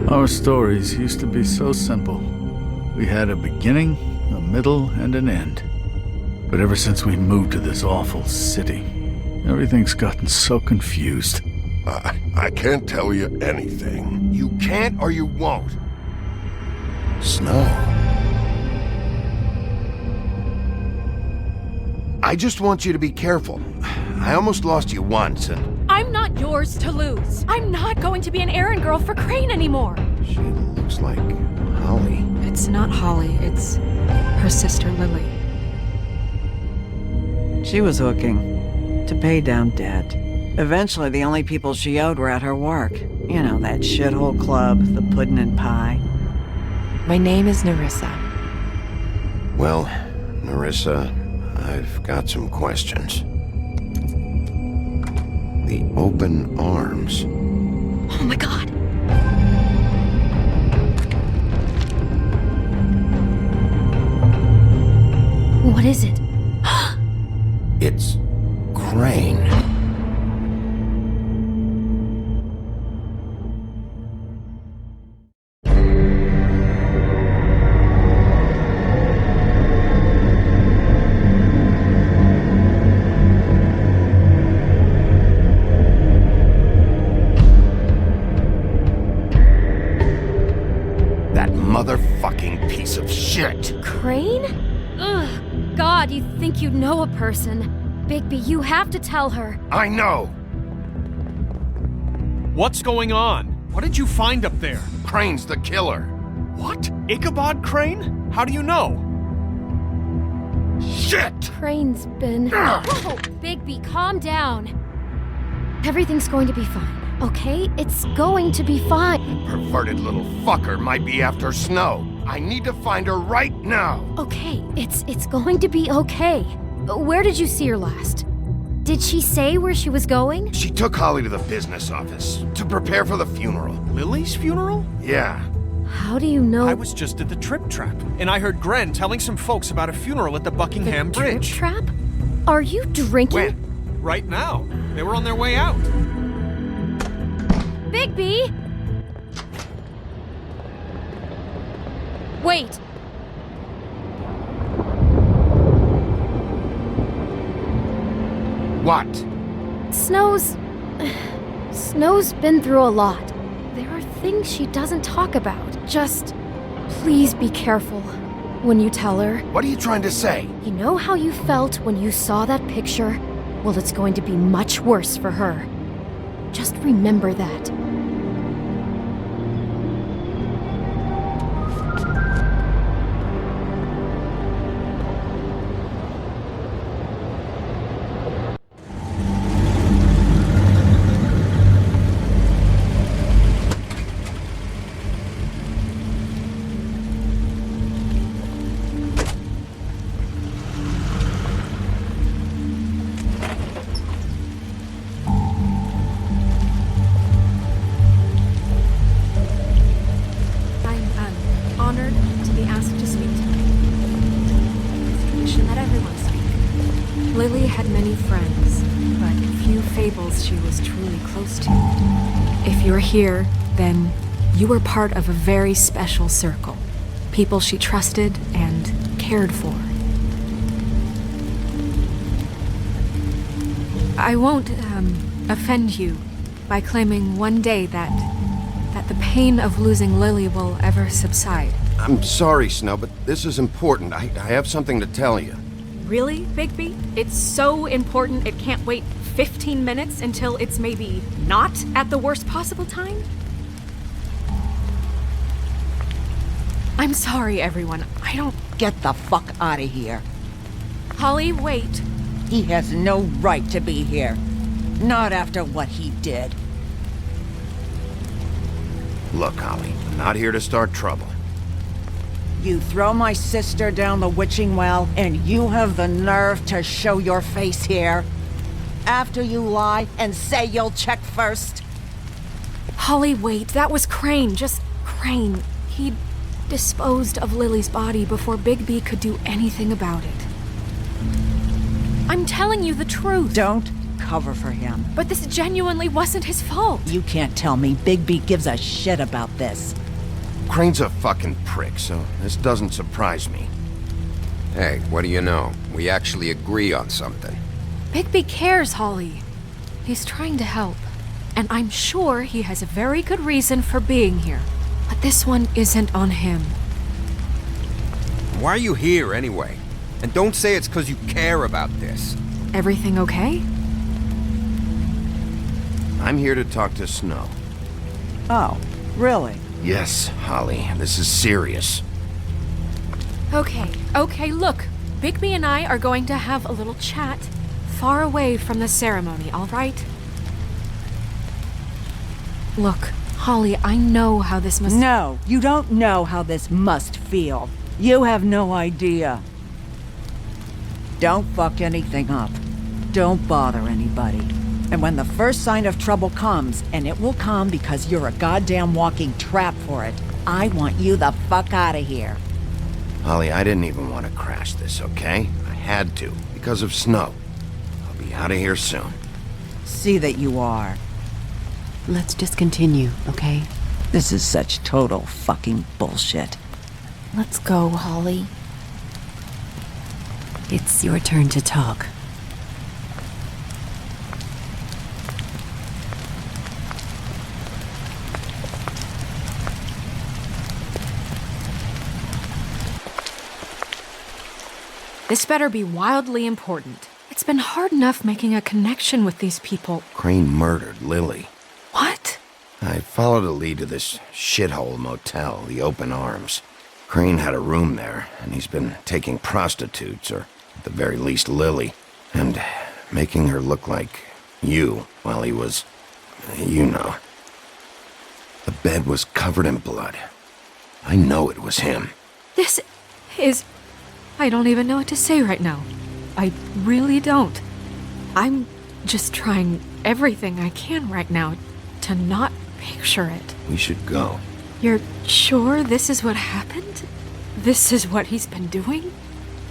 Our stories used to be so simple. We had a beginning, a middle, and an end. But ever since we moved to this awful city, everything's gotten so confused. I can't tell you anything. You can't or you won't. Snow. I just want you to be careful. I almost lost you once, and... I'm not yours to lose. I'm not going to be an errand girl for Crane anymore. She looks like Holly. It's not Holly, it's her sister Lily. She was hooking to pay down debt. Eventually, the only people she owed were at her work. You know, that shithole club, the puddin' and pie. My name is Nerissa. Well, Nerissa, I've got some questions. The open arms. Oh my god. What is it? It's Crane. That motherfucking piece of shit. Crane? Ugh. God, you think you know a person. Bigby, you have to tell her. I know. What's going on? What did you find up there? Crane's the killer. What? Ichabod Crane? How do you know? Shit! Crane's been... Whoa! Bigby, calm down. Everything's going to be fine, okay? It's going to be fine. Perverted little fucker might be after Snow. I need to find her right now. Okay, it's going to be okay. Where did you see her last? Did she say where she was going? She took Holly to the business office to prepare for the funeral. Lily's funeral? Yeah. How do you know? I was just at the Trip Trap, and I heard Gren telling some folks about a funeral at the Buckingham the Bridge. Trip Trap? Are you drinking? When? Right now. They were on their way out. Bigby! Wait! What? Snow's been through a lot. There are things she doesn't talk about. Just please be careful when you tell her. What are you trying to say? You know how you felt when you saw that picture? Well, it's going to be much worse for her. Just remember that. Honored to be asked to speak tonight. It's tradition that everyone speak. Lily had many friends, but few fables she was truly close to. If you're here, then you were part of a very special circle. People she trusted and cared for. I won't offend you by claiming one day that the pain of losing Lily will ever subside. I'm sorry, Snow, but this is important. I have something to tell you. Really, Bigby? It's so important it can't wait 15 minutes until it's maybe not at the worst possible time? I'm sorry, everyone. I don't... Get the fuck out of here. Holly, wait. He has no right to be here. Not after what he did. Look, Holly, I'm not here to start trouble. You throw my sister down the witching well, and you have the nerve to show your face here? After you lie and say you'll check first? Holly, wait. That was Crane. Just Crane. He disposed of Lily's body before Bigby could do anything about it. I'm telling you the truth. Don't cover for him. But this genuinely wasn't his fault. You can't tell me Bigby gives a shit about this. Crane's a fucking prick, so this doesn't surprise me. Hey, what do you know? We actually agree on something. Bigby cares, Holly. He's trying to help. And I'm sure he has a very good reason for being here. But this one isn't on him. Why are you here anyway? And don't say it's because you care about this. Everything okay? I'm here to talk to Snow. Oh, really? Yes, Holly, this is serious. Okay, look. Bigby and I are going to have a little chat far away from the ceremony, all right? Look, Holly, I know how this must... No, you don't know how this must feel. You have no idea. Don't fuck anything up. Don't bother anybody. And when the first sign of trouble comes, and it will come because you're a goddamn walking trap for it, I want you the fuck out of here. Holly, I didn't even want to crash this, okay? I had to, because of Snow. I'll be out of here soon. See that you are. Let's just continue, okay? This is such total fucking bullshit. Let's go, Holly. It's your turn to talk. This better be wildly important. It's been hard enough making a connection with these people. Crane murdered Lily. What? I followed a lead to this shithole motel, the Open Arms. Crane had a room there, and he's been taking prostitutes, or at the very least Lily, and making her look like you while he was, you know. The bed was covered in blood. I know it was him. This is... I don't even know what to say right now. I really don't. I'm just trying everything I can right now to not picture it. We should go. You're sure this is what happened? This is what he's been doing?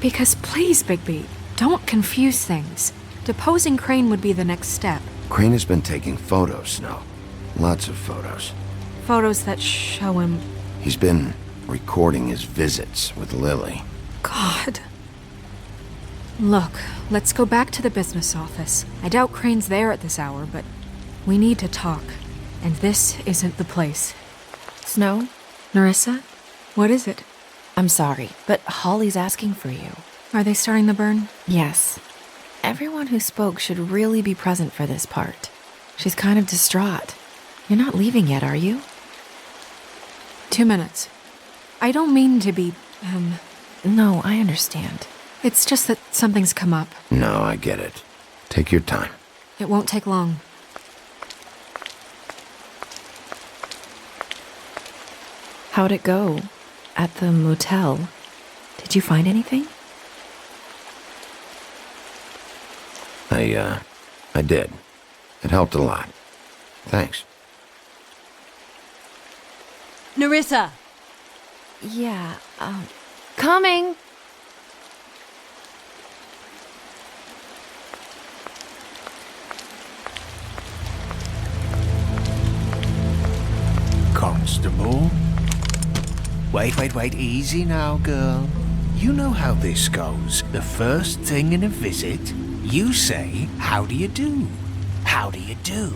Because please, Bigby, don't confuse things. Deposing Crane would be the next step. Crane has been taking photos, Snow. Lots of photos. Photos that show him... He's been recording his visits with Lily. God. Look, let's go back to the business office. I doubt Crane's there at this hour, but we need to talk. And this isn't the place. Snow? Nerissa? What is it? I'm sorry, but Holly's asking for you. Are they starting the burn? Yes. Everyone who spoke should really be present for this part. She's kind of distraught. You're not leaving yet, are you? 2 minutes. I don't mean to be, No, I understand. It's just that something's come up. No, I get it. Take your time. It won't take long. How'd it go? At the motel? Did you find anything? I did. It helped a lot. Thanks. Nerissa! Yeah, coming! Constable? Wait, easy now, girl. You know how this goes. The first thing in a visit, you say, how do you do? How do you do?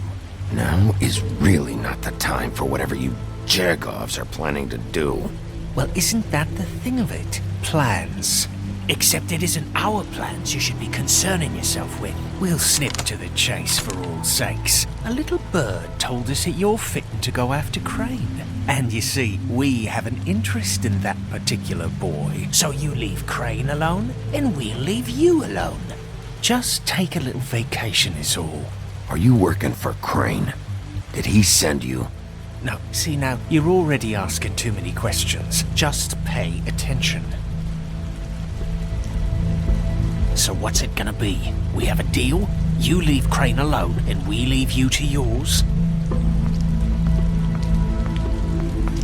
Now is really not the time for whatever you jerk-offs are planning to do. Well, isn't that the thing of it? Plans. Except it isn't our plans you should be concerning yourself with. We'll snip to the chase for all sakes. A little bird told us that you're fitting to go after Crane. And you see, we have an interest in that particular boy. So you leave Crane alone, and we'll leave you alone. Just take a little vacation is all. Are you working for Crane? Did he send you? No, see now, you're already asking too many questions. Just pay attention. So what's it gonna be? We have a deal? You leave Crane alone, and we leave you to yours?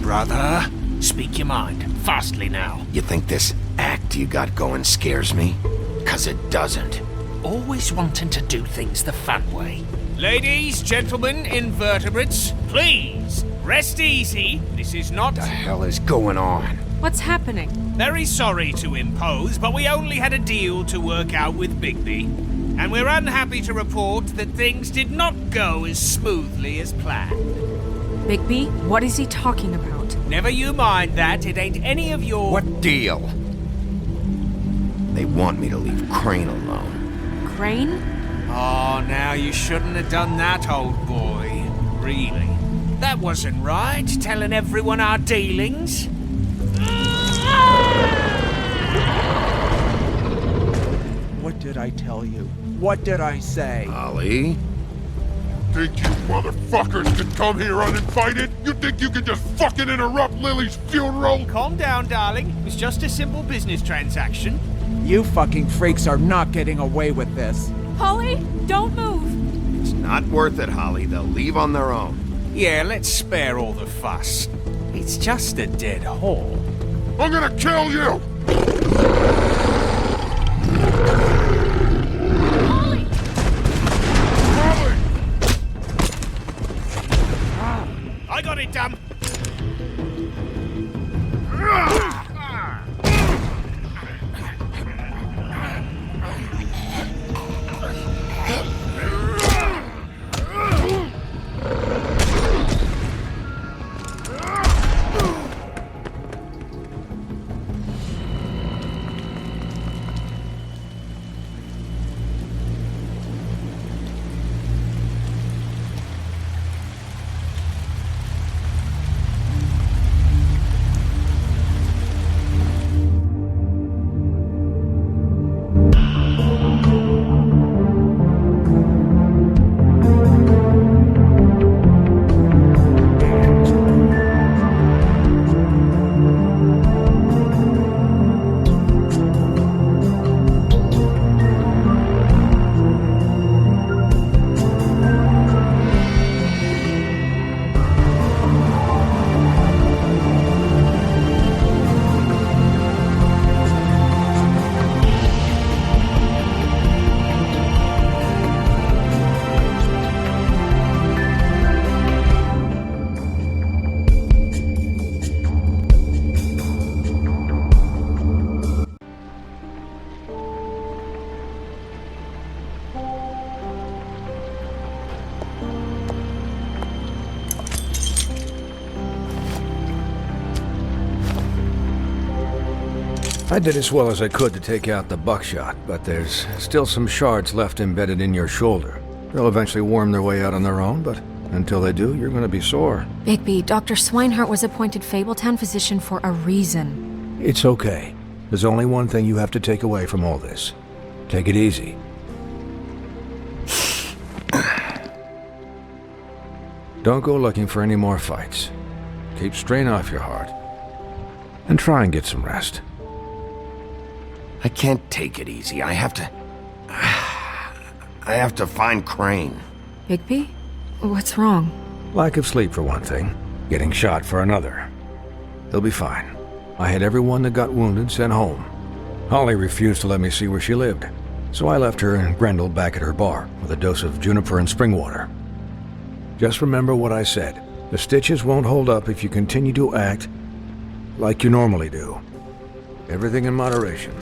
Brother, speak your mind. Fastly now. You think this act you got going scares me? 'Cause it doesn't. Always wanting to do things the fun way. Ladies, gentlemen, invertebrates, please, rest easy. This is not... What the hell is going on? What's happening? Very sorry to impose, but we only had a deal to work out with Bigby. And we're unhappy to report that things did not go as smoothly as planned. Bigby, what is he talking about? Never you mind that, it ain't any of your... What deal? They want me to leave Crane alone. Crane? Oh, now you shouldn't have done that, old boy. Really. That wasn't right, telling everyone our dealings. What did I tell you? What did I say? Ollie? Think you motherfuckers can come here uninvited? You think you can just fucking interrupt Lily's funeral? Calm down, darling. It was just a simple business transaction. You fucking freaks are not getting away with this. Holly, don't move! It's not worth it, Holly. They'll leave on their own. Yeah, let's spare all the fuss. It's just a dead hole. I'm gonna kill you! Holly! I got it, damn. I did as well as I could to take out the buckshot, but there's still some shards left embedded in your shoulder. They'll eventually worm their way out on their own, but until they do, you're gonna be sore. Bigby, Dr. Swinehart was appointed Fabletown physician for a reason. It's okay. There's only one thing you have to take away from all this. Take it easy. Don't go looking for any more fights. Keep strain off your heart. And try and get some rest. I can't take it easy. I have to find Crane. Bigby? What's wrong? Lack of sleep for one thing. Getting shot for another. He'll be fine. I had everyone that got wounded sent home. Holly refused to let me see where she lived, so I left her and Grendel back at her bar with a dose of juniper and spring water. Just remember what I said. The stitches won't hold up if you continue to act like you normally do. Everything in moderation.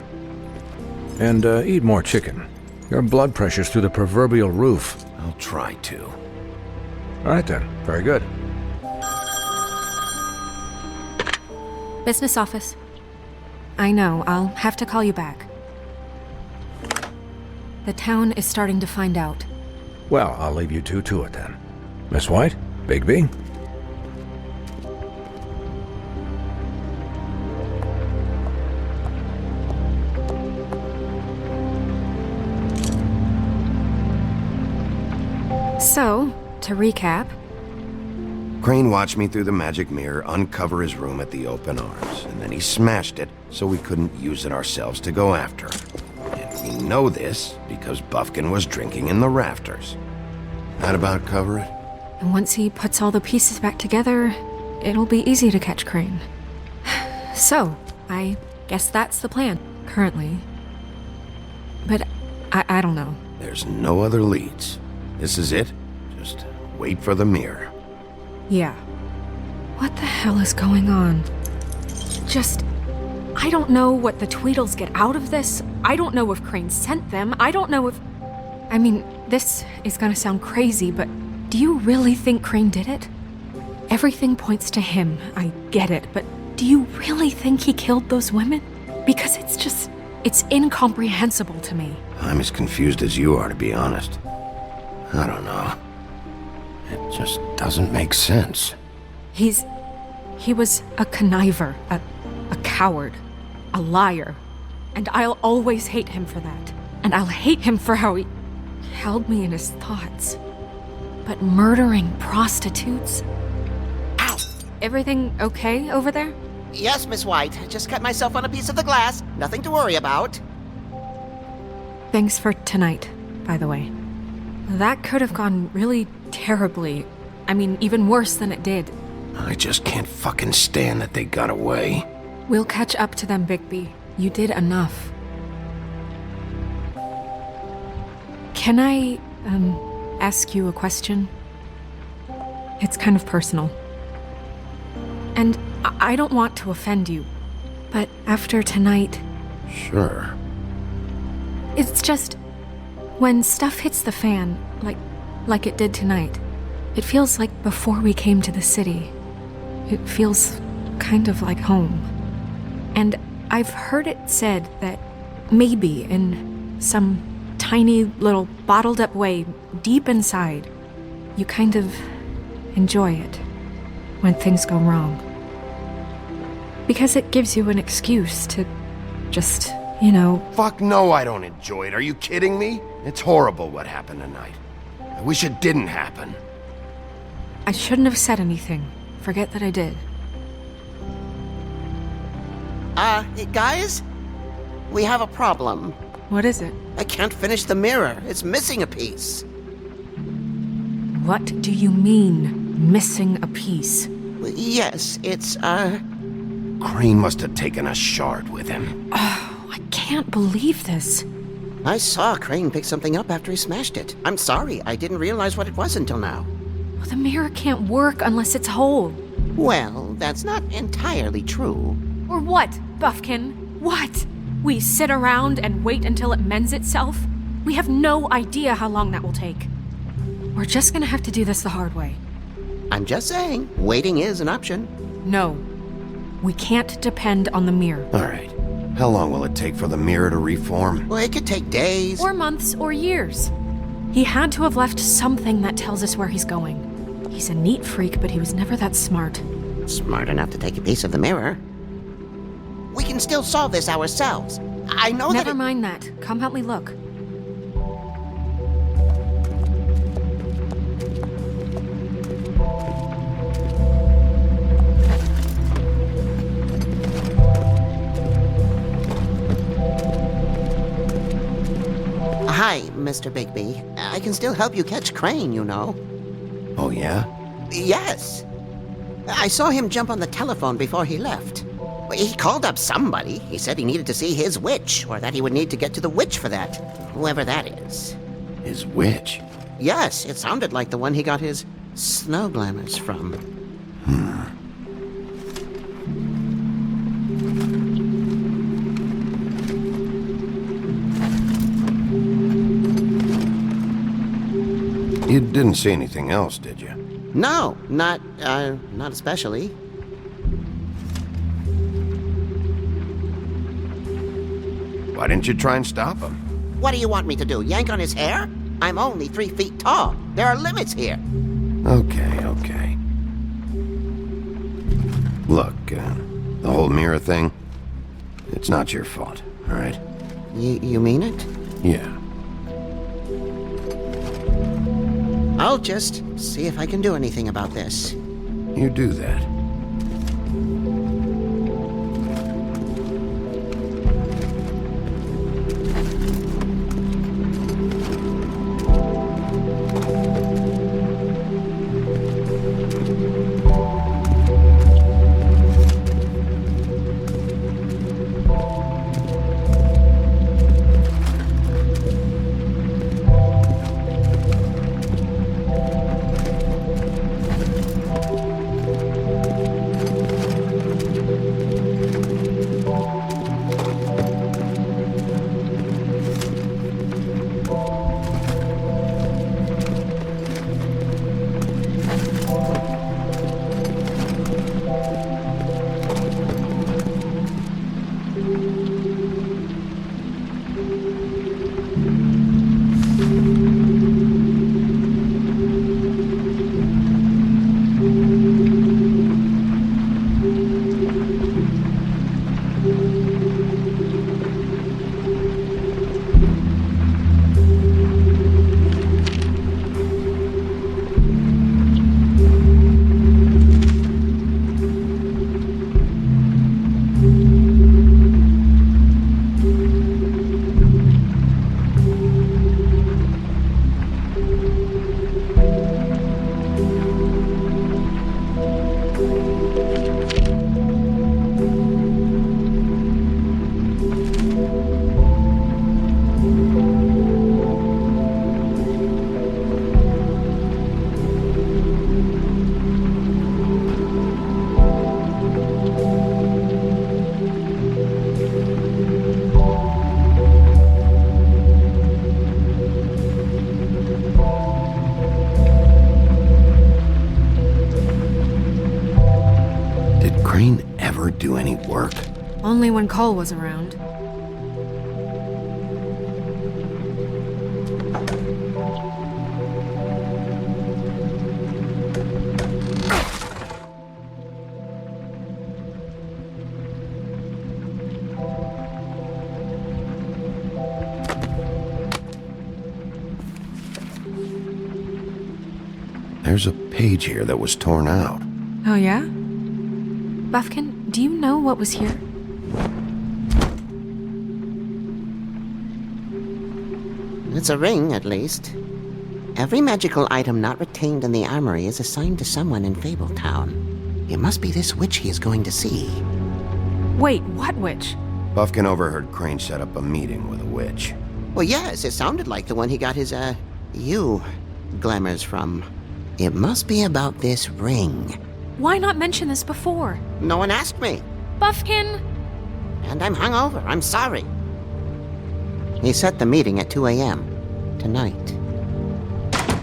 And eat more chicken. Your blood pressure's through the proverbial roof. I'll try to. All right then. Very good. Business office. I know, I'll have to call you back. The town is starting to find out. Well, I'll leave you two to it then. Miss White? Bigby? So, to recap, Crane watched me through the magic mirror uncover his room at the open arms, and then he smashed it so we couldn't use it ourselves to go after him. And we know this because Buffkin was drinking in the rafters. That about cover it? And once he puts all the pieces back together, it'll be easy to catch Crane. So, I guess that's the plan, currently. But I don't know. There's no other leads. This is it. Just wait for the mirror. Yeah. What the hell is going on? I don't know what the Tweedles get out of this. I don't know if Crane sent them. I don't know if... I mean, this is gonna sound crazy, but do you really think Crane did it? Everything points to him, I get it, but do you really think he killed those women? Because it's incomprehensible to me. I'm as confused as you are, to be honest. I don't know. It just doesn't make sense. He was a conniver, a coward, a liar. And I'll always hate him for that. And I'll hate him for how he held me in his thoughts. But murdering prostitutes? Ow! Everything okay over there? Yes, Miss White. Just cut myself on a piece of the glass. Nothing to worry about. Thanks for tonight, by the way. That could have gone really terribly. I mean, even worse than it did. I just can't fucking stand that they got away. We'll catch up to them, Bigby. You did enough. Can I, ask you a question? It's kind of personal. And I don't want to offend you, but after tonight... Sure. It's just... when stuff hits the fan, like it did tonight, it feels like before we came to the city. It feels kind of like home. And I've heard it said that maybe in some tiny little bottled up way deep inside, you kind of enjoy it when things go wrong. Because it gives you an excuse to just, you know... Fuck no, I don't enjoy it. Are you kidding me? It's horrible what happened tonight. I wish it didn't happen. I shouldn't have said anything. Forget that I did. Guys? We have a problem. What is it? I can't finish the mirror. It's missing a piece. What do you mean, missing a piece? Yes, it's, Crane must have taken a shard with him. Oh, I can't believe this. I saw Crane pick something up after he smashed it. I'm sorry, I didn't realize what it was until now. Well, the mirror can't work unless it's whole. Well, that's not entirely true. Or what, Buffkin? What? We sit around and wait until it mends itself? We have no idea how long that will take. We're just gonna have to do this the hard way. I'm just saying, waiting is an option. No. We can't depend on the mirror. All right. How long will it take for the mirror to reform? Well, it could take days. Or months, or years. He had to have left something that tells us where he's going. He's a neat freak, but he was never that smart. Smart enough to take a piece of the mirror. We can still solve this ourselves. I know Never mind that. Come help me look. Hi, Mr. Bigby. I can still help you catch Crane, you know. Oh, yeah? Yes. I saw him jump on the telephone before he left. He called up somebody. He said he needed to see his witch, or that he would need to get to the witch for that. Whoever that is. His witch? Yes, it sounded like the one he got his snow glamours from. You didn't see anything else, did you? No, not especially. Why didn't you try and stop him? What do you want me to do, yank on his hair? I'm only 3 feet tall. There are limits here. Okay. Look, the whole mirror thing, it's not your fault, all right? You mean it? Yeah. I'll just see if I can do anything about this. You do that. Do any work? Only when Cole was around. There's a page here that was torn out. Oh yeah? Buffkin, do you know what was here? It's a ring, at least. Every magical item not retained in the armory is assigned to someone in Fabletown. It must be this witch he is going to see. Wait, what witch? Buffkin overheard Crane set up a meeting with a witch. Well, yes, it sounded like the one he got his, glamours from. It must be about this ring. Why not mention this before? No one asked me. Buffkin! And I'm hungover. I'm sorry. He set the meeting at 2 a.m. tonight.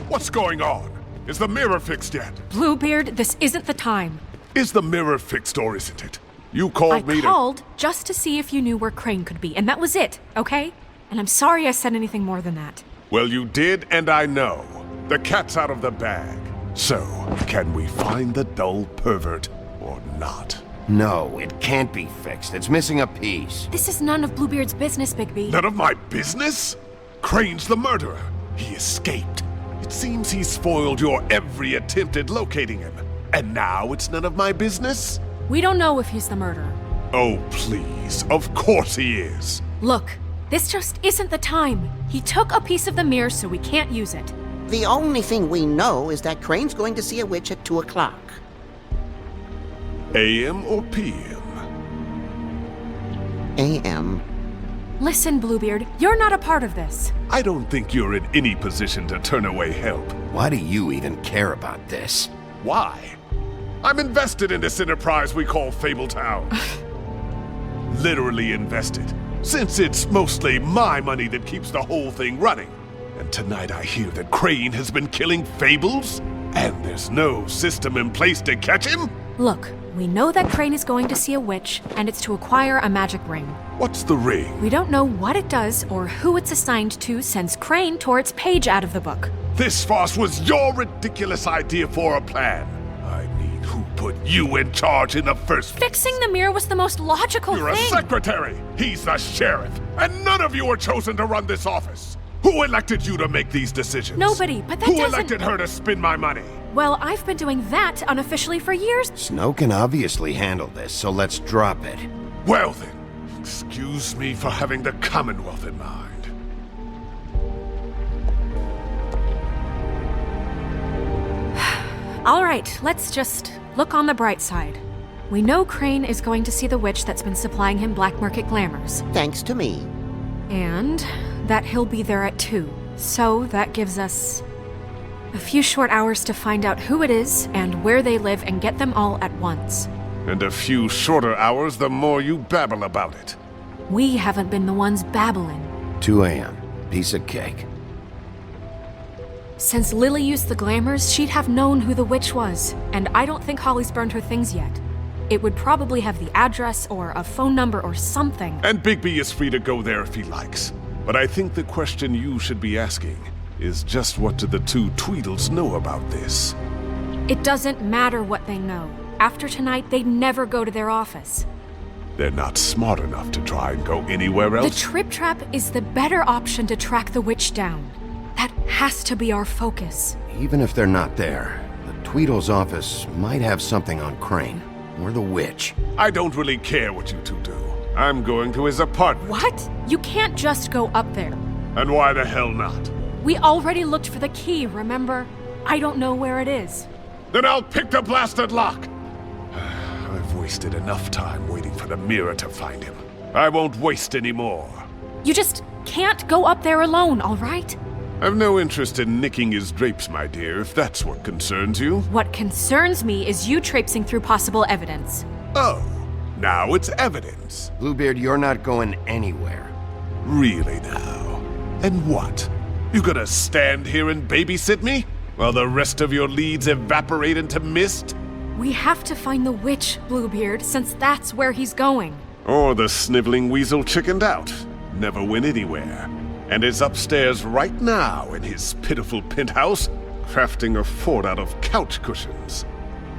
What's going on? Is the mirror fixed yet? Bluebeard, this isn't the time. Is the mirror fixed or isn't it? You called me I called just to see if you knew where Crane could be, and that was it, okay? And I'm sorry I said anything more than that. Well, you did, and I know. The cat's out of the bag. So, can we find the dull pervert or not? No, it can't be fixed. It's missing a piece. This is none of Bluebeard's business, Bigby. None of my business? Crane's the murderer. He escaped. It seems he spoiled your every attempt at locating him. And now it's none of my business? We don't know if he's the murderer. Oh, please. Of course he is. Look, this just isn't the time. He took a piece of the mirror, so we can't use it. The only thing we know is that Crane's going to see a witch at 2 o'clock. AM or PM? AM. Listen, Bluebeard, you're not a part of this. I don't think you're in any position to turn away help. Why do you even care about this? Why? I'm invested in this enterprise we call Fabletown. Literally invested, since it's mostly my money that keeps the whole thing running. And tonight I hear that Crane has been killing Fables, and there's no system in place to catch him? Look, we know that Crane is going to see a witch, and it's to acquire a magic ring. What's the ring? We don't know what it does or who it's assigned to since Crane tore its page out of the book. This farce was your ridiculous idea for a plan. I mean, who put you in charge in the first place? Fixing the mirror was the most logical You're thing. a secretary. He's the sheriff. And none of you were chosen to run this office. Who elected you to make these decisions? Nobody, but that Who doesn't... elected her to spend my money? Well, I've been doing that unofficially for years. Snow can obviously handle this, so let's drop it. Well then, excuse me for having the Commonwealth in mind. All right, let's just look on the bright side. We know Crane is going to see the witch that's been supplying him black market glamours. Thanks to me. And that he'll be there at 2. So that gives us a few short hours to find out who it is and where they live and get them all at once. And a few shorter hours the more you babble about it. We haven't been the ones babbling. 2 a.m. Piece of cake. Since Lily used the glamours, she'd have known who the witch was, and I don't think Holly's burned her things yet. It would probably have the address or a phone number or something. And Bigby is free to go there if he likes. But I think the question you should be asking is just what do the 2 Tweedles know about this? It doesn't matter what they know. After tonight, they'd never go to their office. They're not smart enough to try and go anywhere else. The Trip Trap is the better option to track the witch down. That has to be our focus. Even if they're not there, the Tweedle's office might have something on Crane. Or the witch. I don't really care what you 2 do. I'm going to his apartment. What? You can't just go up there. And why the hell not? We already looked for the key, remember? I don't know where it is. Then I'll pick the blasted lock! I've wasted enough time waiting for the mirror to find him. I won't waste any more. You just can't go up there alone, all right? I've no interest in nicking his drapes, my dear, if that's what concerns you. What concerns me is you traipsing through possible evidence. Oh, now it's evidence. Bluebeard, you're not going anywhere. Really now? And what? You gonna stand here and babysit me? While the rest of your leads evaporate into mist? We have to find the witch, Bluebeard, since that's where he's going. Or the sniveling weasel chickened out. Never went anywhere. And is upstairs right now in his pitiful penthouse, crafting a fort out of couch cushions.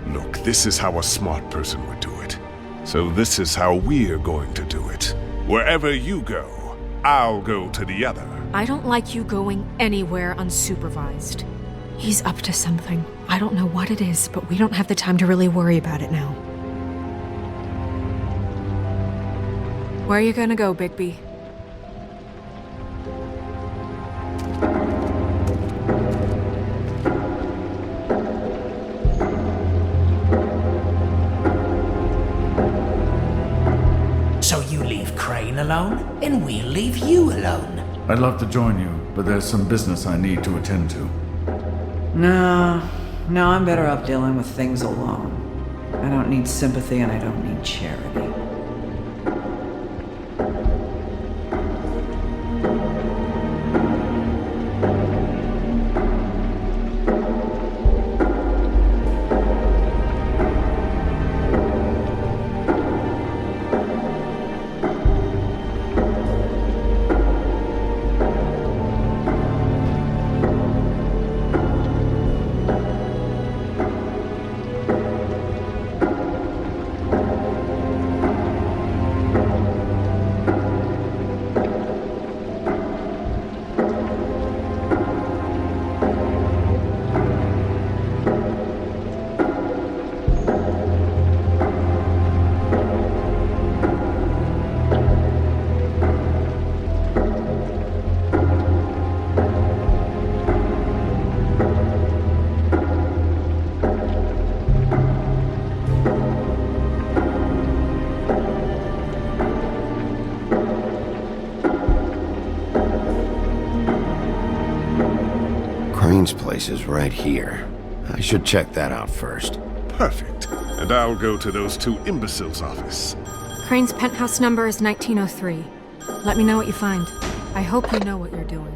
Look, this is how a smart person would do it. So this is how we're going to do it. Wherever you go, I'll go to the other. I don't like you going anywhere unsupervised. He's up to something. I don't know what it is, but we don't have the time to really worry about it now. Where are you gonna go, Bigby? So you leave Crane alone, and we'll leave you alone. I'd love to join you, but there's some business I need to attend to. No, I'm better off dealing with things alone. I don't need sympathy and I don't need charity. Crane's place is right here. I should check that out first. Perfect. And I'll go to those 2 imbeciles' office. Crane's penthouse number is 1903. Let me know what you find. I hope you know what you're doing.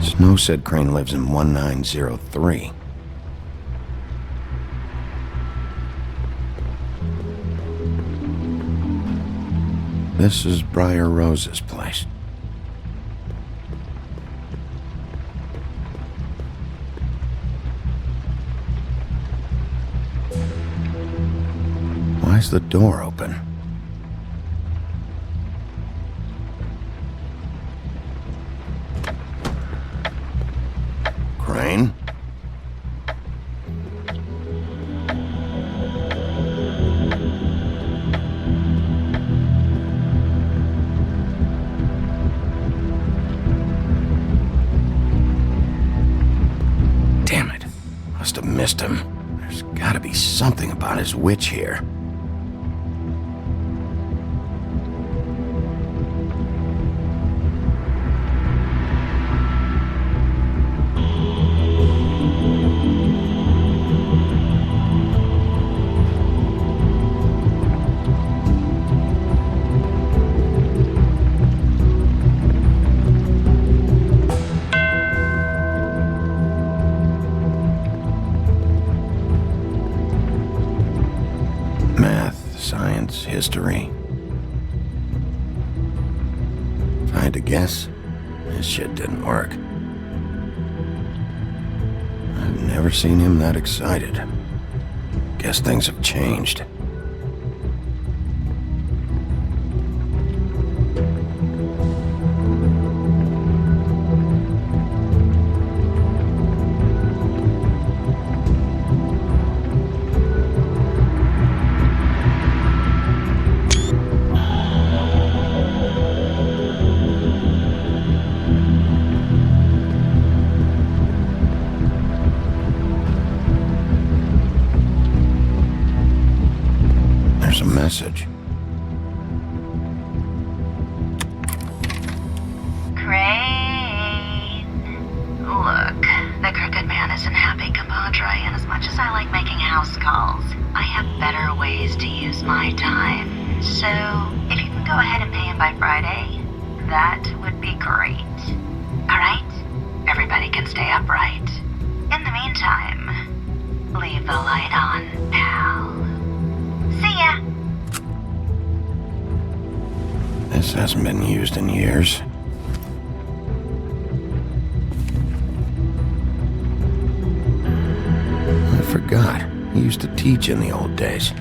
Snow said Crane lives in 1903. This is Briar Rose's place. Why's the door open? Crane? Damn it. Must have missed him. There's gotta be something about his witch here. It's history. If I had to guess, this shit didn't work. I've never seen him that excited. Guess things have changed. There's a message. Crane. Look, the crooked man isn't happy, compadre, and as much as I like making house calls, I have better ways to use my time. So, if you can go ahead and pay him by Friday, that would be great. Alright? Everybody can stay upright. In the meantime, leave the light on, pal. See ya! This hasn't been used in years. I forgot. He used to teach in the old days.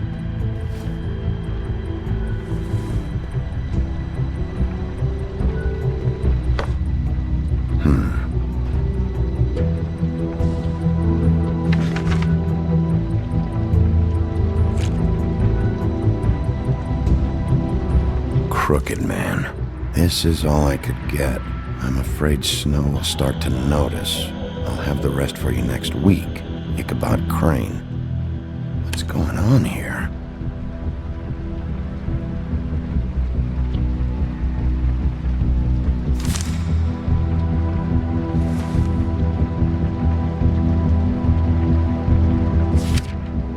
Crooked man. This is all I could get. I'm afraid Snow will start to notice. I'll have the rest for you next week. Ichabod Crane. What's going on here?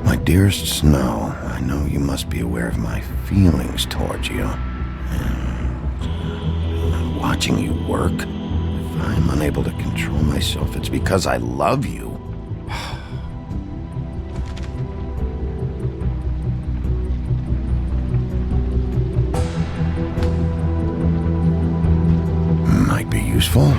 My dearest Snow, I know you must be aware of my feelings towards you. I'm watching you work. If I'm unable to control myself, it's because I love you. Might be useful.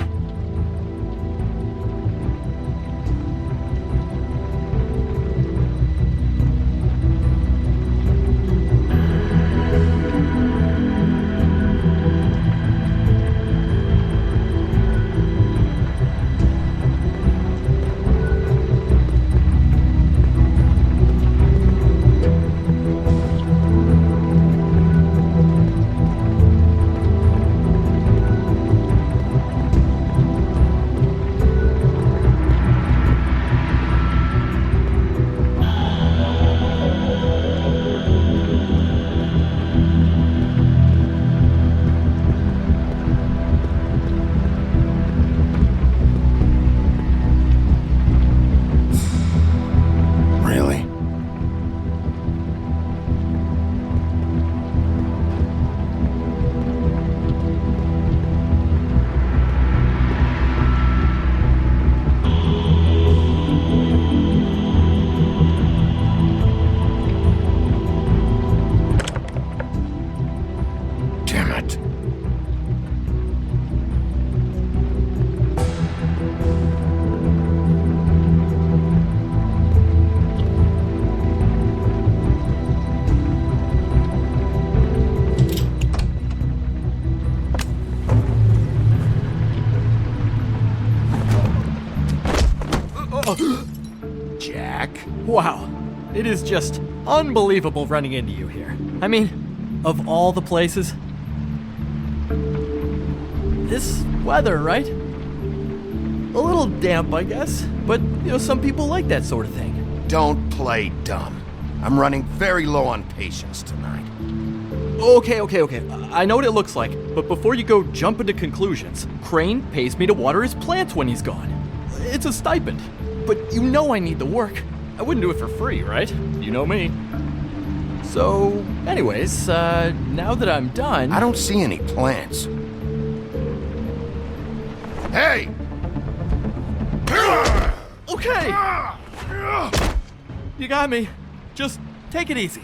Jack? Wow, it is just unbelievable running into you here. I mean, of all the places. This weather, right? A little damp, I guess, but, some people like that sort of thing. Don't play dumb. I'm running very low on patience tonight. Okay. I know what it looks like, but before you go jumping to conclusions, Crane pays me to water his plants when he's gone. It's a stipend, but I need the work. I wouldn't do it for free, right? You know me. So, anyways, now that I'm done... I don't see any plants. Hey! Okay! You got me. Just take it easy.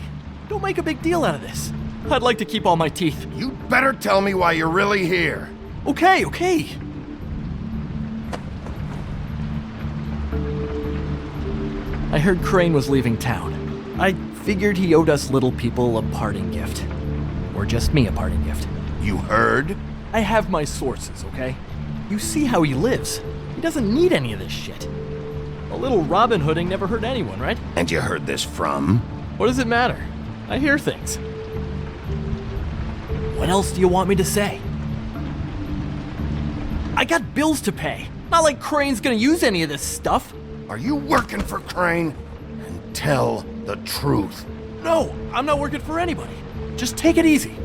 Don't make a big deal out of this. I'd like to keep all my teeth. You better tell me why you're really here. Okay. I heard Crane was leaving town. I figured he owed us little people a parting gift. Or just me a parting gift. You heard? I have my sources, okay? You see how he lives. He doesn't need any of this shit. A little Robin Hooding never hurt anyone, right? And you heard this from? What does it matter? I hear things. What else do you want me to say? I got bills to pay. Not like Crane's gonna use any of this stuff. Are you working for Crane? And tell the truth. No, I'm not working for anybody. Just take it easy.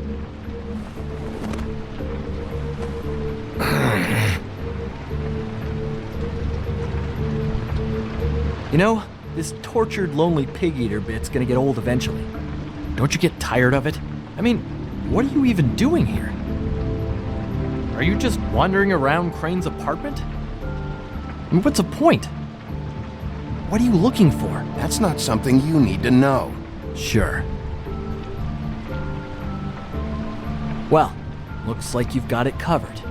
You know, this tortured, lonely pig-eater bit's gonna get old eventually. Don't you get tired of it? I mean, what are you even doing here? Are you just wandering around Crane's apartment? I mean, what's the point? What are you looking for? That's not something you need to know. Sure. Well, looks like you've got it covered.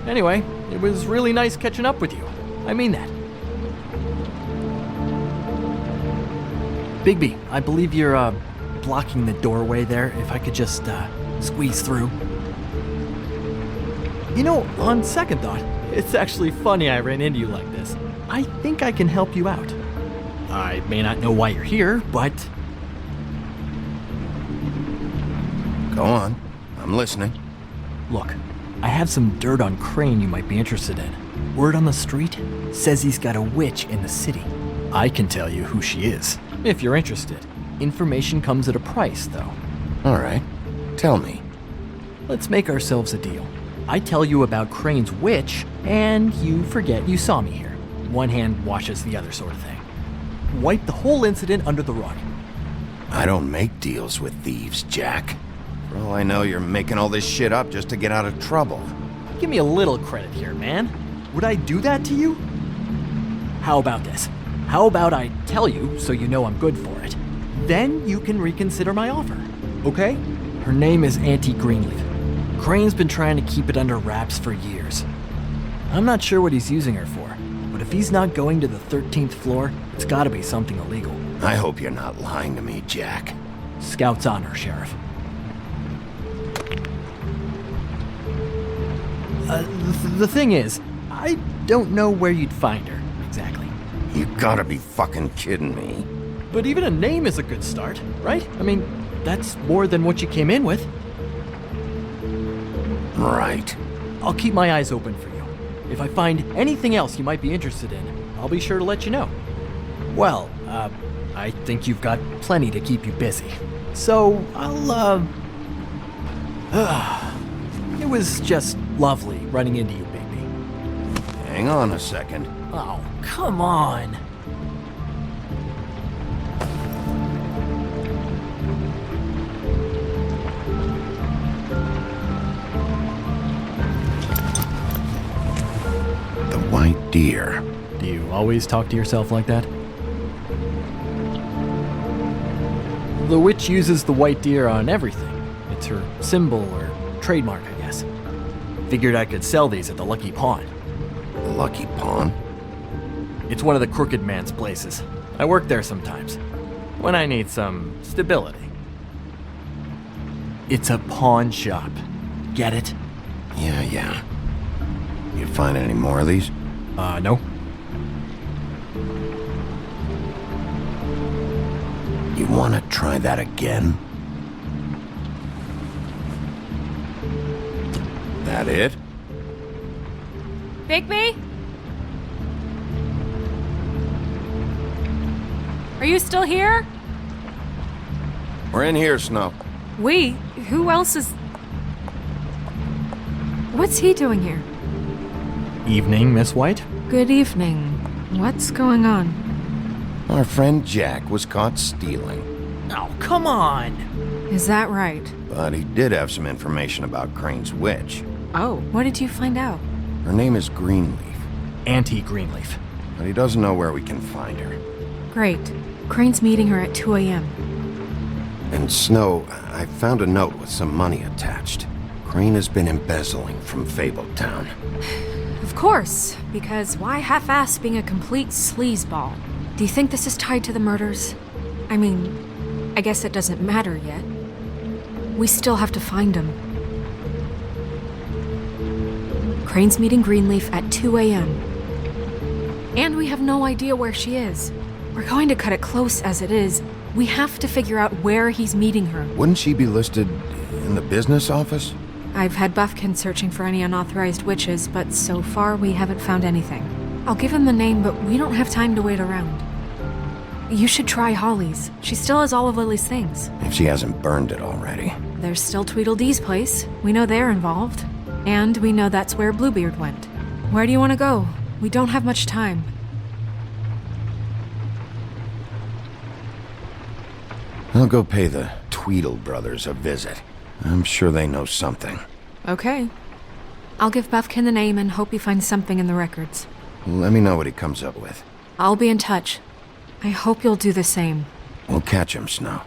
Anyway, it was really nice catching up with you. I mean that. Bigby, I believe you're, blocking the doorway there. If I could just, squeeze through. You know, on second thought, it's actually funny I ran into you like this. I think I can help you out. I may not know why you're here, but... Go on. I'm listening. Look, I have some dirt on Crane you might be interested in. Word on the street says he's got a witch in the city. I can tell you who she is, if you're interested. Information comes at a price, though. All right. Tell me. Let's make ourselves a deal. I tell you about Crane's witch, and you forget you saw me here. One hand washes the other sort of thing. Wipe the whole incident under the rug. I don't make deals with thieves, Jack. For all I know, you're making all this shit up just to get out of trouble. Give me a little credit here, man. Would I do that to you? How about this? How about I tell you so you know I'm good for it? Then you can reconsider my offer, okay? Her name is Auntie Greenleaf. Crane's been trying to keep it under wraps for years. I'm not sure what he's using her for, but if he's not going to the 13th floor, it's gotta be something illegal. I hope you're not lying to me, Jack. Scout's honor, Sheriff. The thing is, I don't know where you'd find her, exactly. You gotta be fucking kidding me. But even a name is a good start, right? I mean, that's more than what you came in with. Right. I'll keep my eyes open for you. If I find anything else you might be interested in, I'll be sure to let you know. Well, I think you've got plenty to keep you busy. So, it was just lovely running into you, Bigby. Hang on a second. Oh, come on. The white deer. Do you always talk to yourself like that? The witch uses the white deer on everything. It's her symbol or trademark, I guess. Figured I could sell these at the Lucky Pawn. The Lucky Pawn? It's one of the crooked man's places. I work there sometimes, when I need some stability. It's a pawn shop. Get it? Yeah. You find any more of these? No. You want to try that again? That it? Bigby? Are you still here? We're in here, Snow. We? Who else is... What's he doing here? Evening, Miss White. Good evening. What's going on? Our friend Jack was caught stealing. Oh, come on! Is that right? But he did have some information about Crane's witch. Oh, what did you find out? Her name is Greenleaf. Auntie Greenleaf. But he doesn't know where we can find her. Great. Crane's meeting her at 2 a.m. And Snow, I found a note with some money attached. Crane has been embezzling from Fabletown. Of course, because why half-ass being a complete sleazeball? Do you think this is tied to the murders? I mean, I guess it doesn't matter yet. We still have to find him. Crane's meeting Greenleaf at 2 a.m. And we have no idea where she is. We're going to cut it close as it is. We have to figure out where he's meeting her. Wouldn't she be listed in the business office? I've had Buffkin searching for any unauthorized witches, but so far we haven't found anything. I'll give him the name, but we don't have time to wait around. You should try Holly's. She still has all of Lily's things. If she hasn't burned it already. There's still Tweedledee's place. We know they're involved. And we know that's where Bluebeard went. Where do you want to go? We don't have much time. I'll go pay the Tweedle brothers a visit. I'm sure they know something. Okay. I'll give Buffkin the name and hope he finds something in the records. Let me know what he comes up with. I'll be in touch. I hope you'll do the same. We'll catch him, Snow.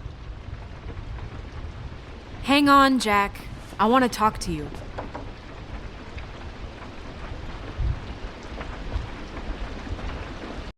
Hang on, Jack. I want to talk to you.